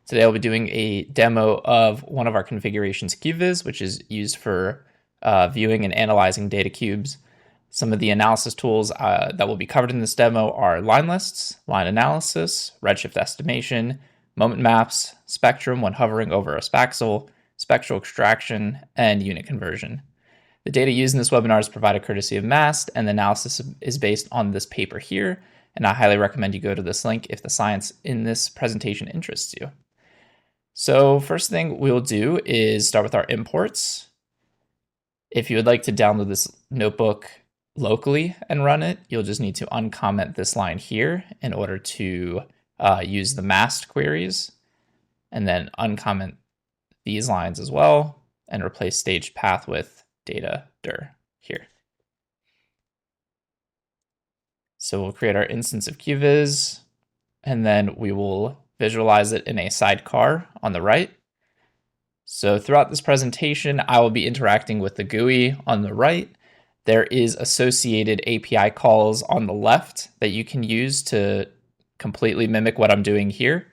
Today I'll be doing a demo of one of our configurations, Cubeviz, which is used for viewing and analyzing data cubes. Some of the analysis tools that will be covered in this demo are line lists, line analysis, redshift estimation, moment maps, spectrum when hovering over a spaxel, spectral extraction, and unit conversion. The data used in this webinar is provided courtesy of MAST, and the analysis is based on this paper here, and I highly recommend you go to this link if the science in this presentation interests you. So first thing we'll do is start with our imports. If you would like to download this notebook locally and run it, you'll just need to uncomment this line here in order to use the MAST queries, and then uncomment these lines as well and replace staged path with data dir here. So we'll create our instance of Cubeviz, and then we will visualize it in a sidecar on the right. So throughout this presentation, I will be interacting with the GUI on the right. There is associated API calls on the left that you can use to completely mimic what I'm doing here.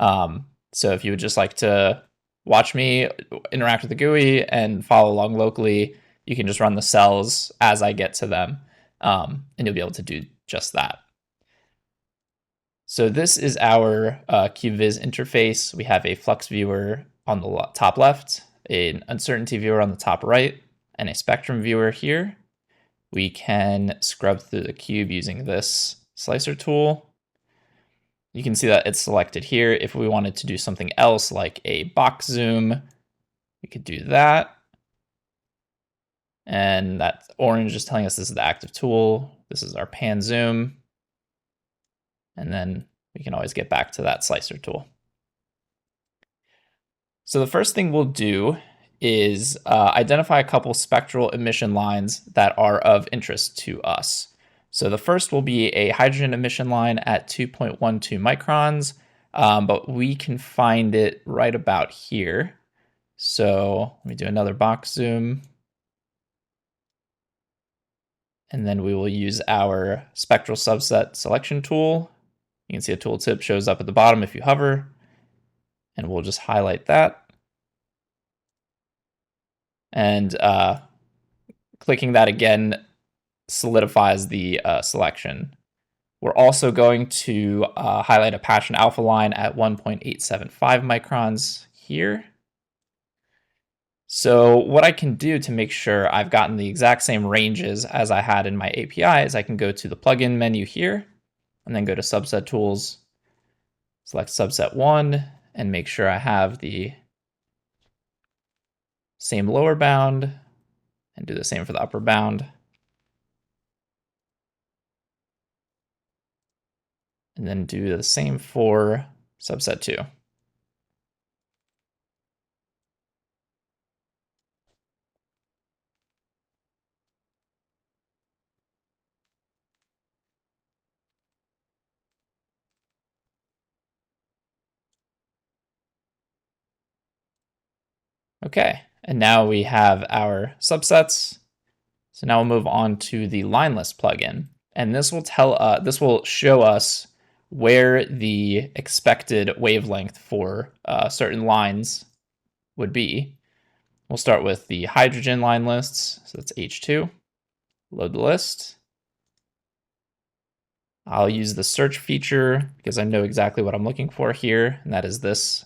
So if you would just like to watch me interact with the GUI and follow along locally, you can just run the cells as I get to them, and you'll be able to do just that. So this is our Cubeviz interface. We have a flux viewer on the top left, an uncertainty viewer on the top right, and a spectrum viewer here. We can scrub through the cube using this slicer tool. You can see that it's selected here. If we wanted to do something else like a box zoom, we could do that. And that orange is telling us this is the active tool. This is our pan zoom. And then we can always get back to that slicer tool. So the first thing we'll do is identify a couple spectral emission lines that are of interest to us. So the first will be a hydrogen emission line at 2.12 microns, but we can find it right about here. So let me do another box zoom. And then we will use our spectral subset selection tool. You can see a tooltip shows up at the bottom if you hover, and we'll just highlight that. And clicking that again solidifies the selection. We're also going to highlight a passion alpha line at 1.875 microns here. So what I can do to make sure I've gotten the exact same ranges as I had in my API is I can go to the plugin menu here, and then go to subset tools, select subset 1, and make sure I have the same lower bound, and do the same for the upper bound. And then do the same for subset 2. Okay, and now we have our subsets. So now we'll move on to the line list plugin, and this will show us where the expected wavelength for certain lines would be. We'll start with the hydrogen line lists, so that's H2. Load the list. I'll use the search feature because I know exactly what I'm looking for here, and that is this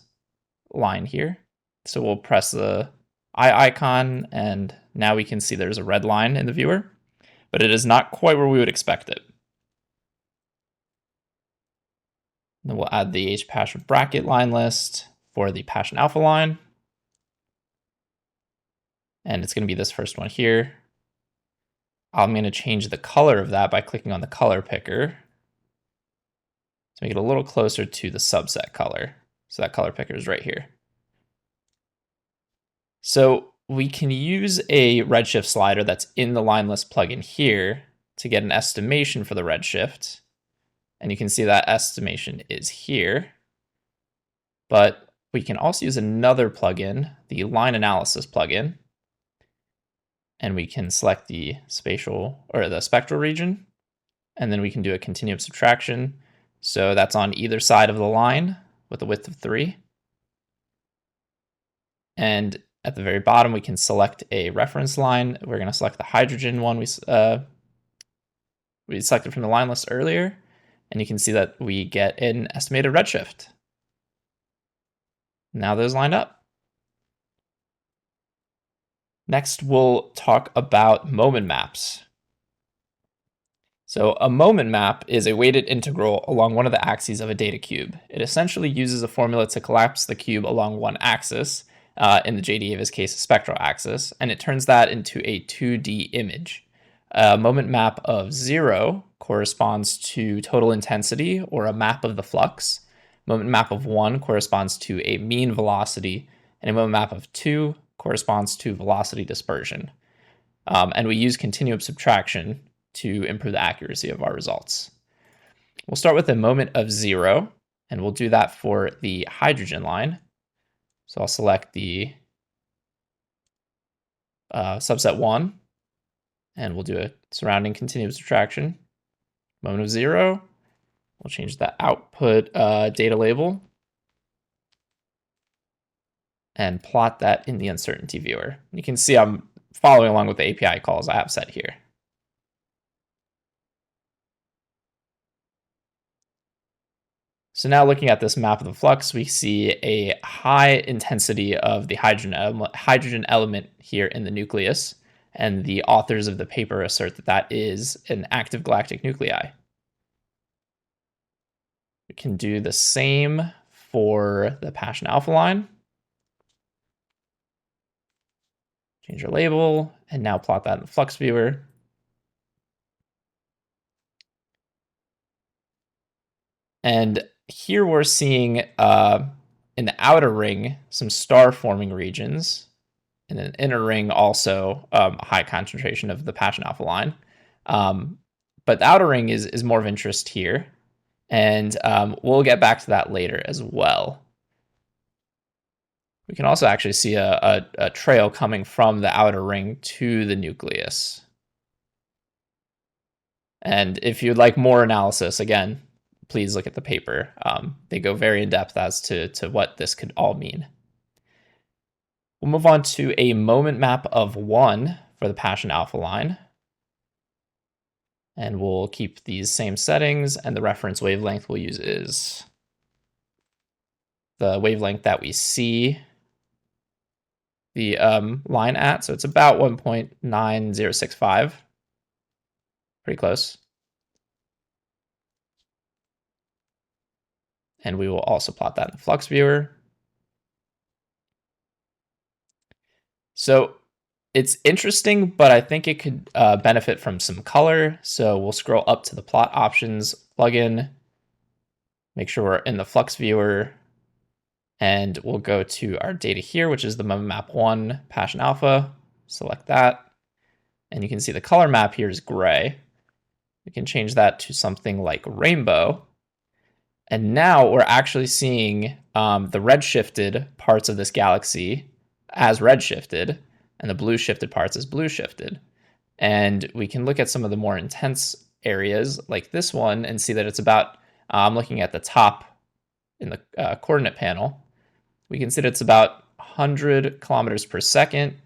line here. So we'll press the eye icon, and now we can see there's a red line in the viewer, but it is not quite where we would expect it. Then we'll add the H passion bracket line list for the passion alpha line. And it's going to be this first one here. I'm going to change the color of that by clicking on the color picker to make it a little closer to the subset color. So that color picker is right here. So we can use a redshift slider that's in the line list plugin here to get an estimation for the redshift. And you can see that estimation is here. But we can also use another plugin, the line analysis plugin. And we can select the spatial or the spectral region. And then we can do a continuum subtraction. So that's on either side of the line with a width of 3. And at the very bottom, we can select a reference line. We're going to select the hydrogen one we selected from the line list earlier. And you can see that we get an estimated redshift. Now those lined up. Next, we'll talk about moment maps. So a moment map is a weighted integral along one of the axes of a data cube. It essentially uses a formula to collapse the cube along one axis, in the Jdaviz case, a spectral axis, and it turns that into a 2D image. A moment map of 0 corresponds to total intensity, or a map of the flux. Moment map of 1 corresponds to a mean velocity, and a moment map of 2 corresponds to velocity dispersion. And we use continuum subtraction to improve the accuracy of our results. We'll start with a moment of 0, and we'll do that for the hydrogen line. So I'll select the subset 1, and we'll do a surrounding continuum subtraction. Moment of 0, we'll change the output data label and plot that in the uncertainty viewer. You can see I'm following along with the API calls I have set here. So now looking at this map of the flux, we see a high intensity of the hydrogen element here in the nucleus, and the authors of the paper assert that that is an active galactic nuclei. We can do the same for the Passion Alpha line. Change our label, and now plot that in the flux viewer. And here we're seeing in the outer ring some star forming regions, and an inner ring also a high concentration of the Passion Alpha line. But the outer ring is more of interest here, and we'll get back to that later as well. We can also actually see a trail coming from the outer ring to the nucleus. And if you'd like more analysis, again, please look at the paper. They go very in depth as to what this could all mean. We'll move on to a moment map of 1 for the Passion Alpha line. And we'll keep these same settings, and the reference wavelength we'll use is the wavelength that we see the line at. So it's about 1.9065, pretty close. And we will also plot that in the flux viewer. So it's interesting, but I think it could benefit from some color. So we'll scroll up to the plot options plugin, make sure we're in the flux viewer, and we'll go to our data here, which is the moment map 1 Passion Alpha. Select that, and you can see the color map here is gray. We can change that to something like rainbow. And now we're actually seeing the red-shifted parts of this galaxy as red-shifted, and the blue-shifted parts as blue-shifted. And we can look at some of the more intense areas, like this one, and see that it's about, I'm looking at the top in the coordinate panel. We can see that it's about 100 kilometers per second,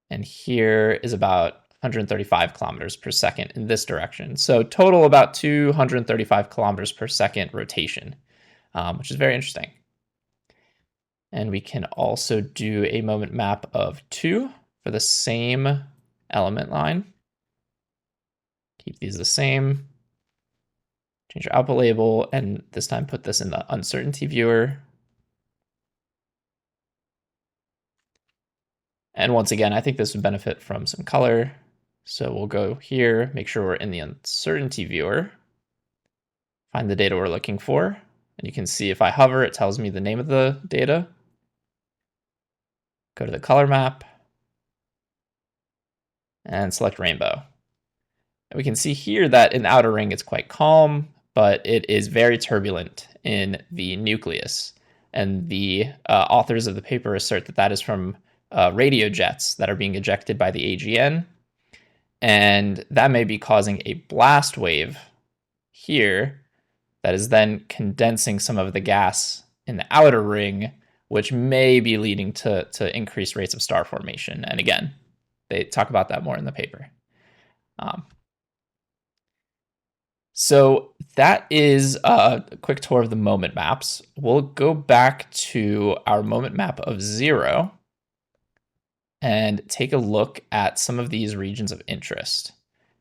and here is about 135 kilometers per second in this direction. So total about 235 kilometers per second rotation, which is very interesting. And we can also do a moment map of 2 for the same element line. Keep these the same. Change your output label, and this time put this in the uncertainty viewer. And once again, I think this would benefit from some color. So we'll go here, make sure we're in the uncertainty viewer, find the data we're looking for. And you can see if I hover, it tells me the name of the data. Go to the color map and select rainbow. And we can see here that in the outer ring, it's quite calm, but it is very turbulent in the nucleus. And the authors of the paper assert that that is from radio jets that are being ejected by the AGN. And that may be causing a blast wave here that is then condensing some of the gas in the outer ring, which may be leading to increased rates of star formation. And again, they talk about that more in the paper. So that is a quick tour of the moment maps. We'll go back to our moment map of 0 and take a look at some of these regions of interest.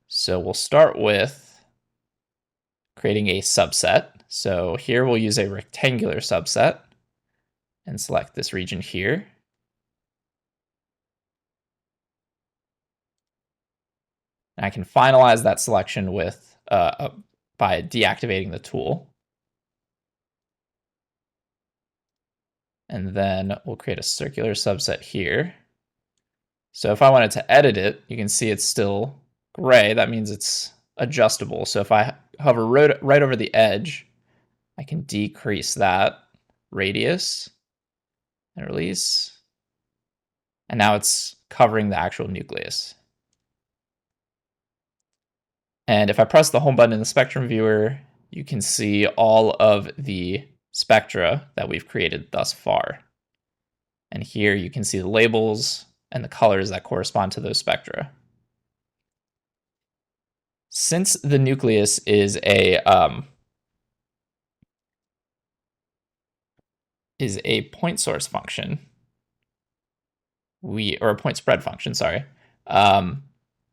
So we'll start with creating a subset. So here we'll use a rectangular subset and select this region here. And I can finalize that selection with by deactivating the tool. And then we'll create a circular subset here. So if I wanted to edit it, you can see it's still gray. That means it's adjustable. So if I hover right over the edge, I can decrease that radius and release. And now it's covering the actual nucleus. And if I press the home button in the spectrum viewer, you can see all of the spectra that we've created thus far. And here you can see the labels and the colors that correspond to those spectra. Since the nucleus is a point source function, or a point spread function, sorry,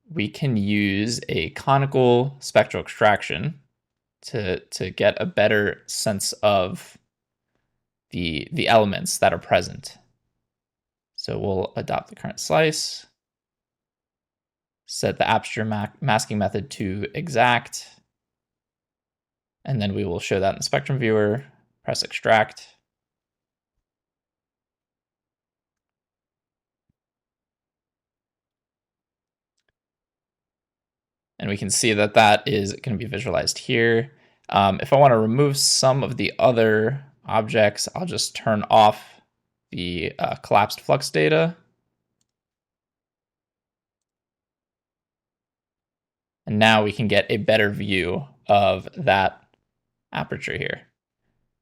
we can use a conical spectral extraction to get a better sense of the elements that are present. So we'll adopt the current slice, set the aperture masking method to exact, and then we will show that in the spectrum viewer, press extract. And we can see that that is going to be visualized here. If I want to remove some of the other objects, I'll just turn off the collapsed flux data. And now we can get a better view of that aperture here.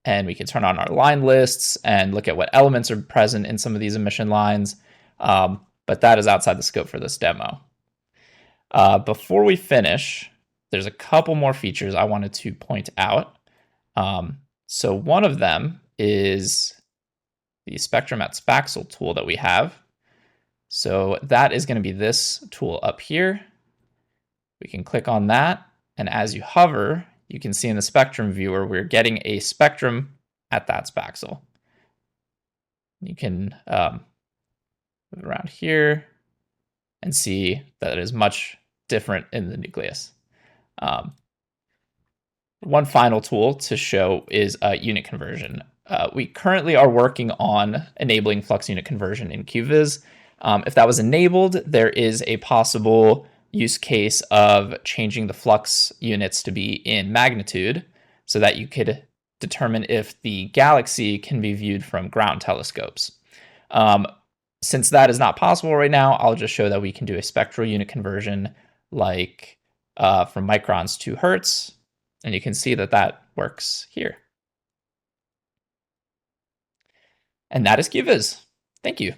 And we can turn on our line lists and look at what elements are present in some of these emission lines. But that is outside the scope for this demo. Before we finish, there's a couple more features I wanted to point out. So one of them is the Spectrum at Spaxel tool that we have. So that is going to be this tool up here. We can click on that, and as you hover, you can see in the spectrum viewer, we're getting a spectrum at that spaxel. You can move around here and see that it is much different in the nucleus. One final tool to show is unit conversion. We currently are working on enabling flux unit conversion in Cubeviz. If that was enabled, there is a possible use case of changing the flux units to be in magnitude so that you could determine if the galaxy can be viewed from ground telescopes. Since that is not possible right now, I'll just show that we can do a spectral unit conversion like from microns to hertz, and you can see that that works here. And that is Cubeviz. Thank you.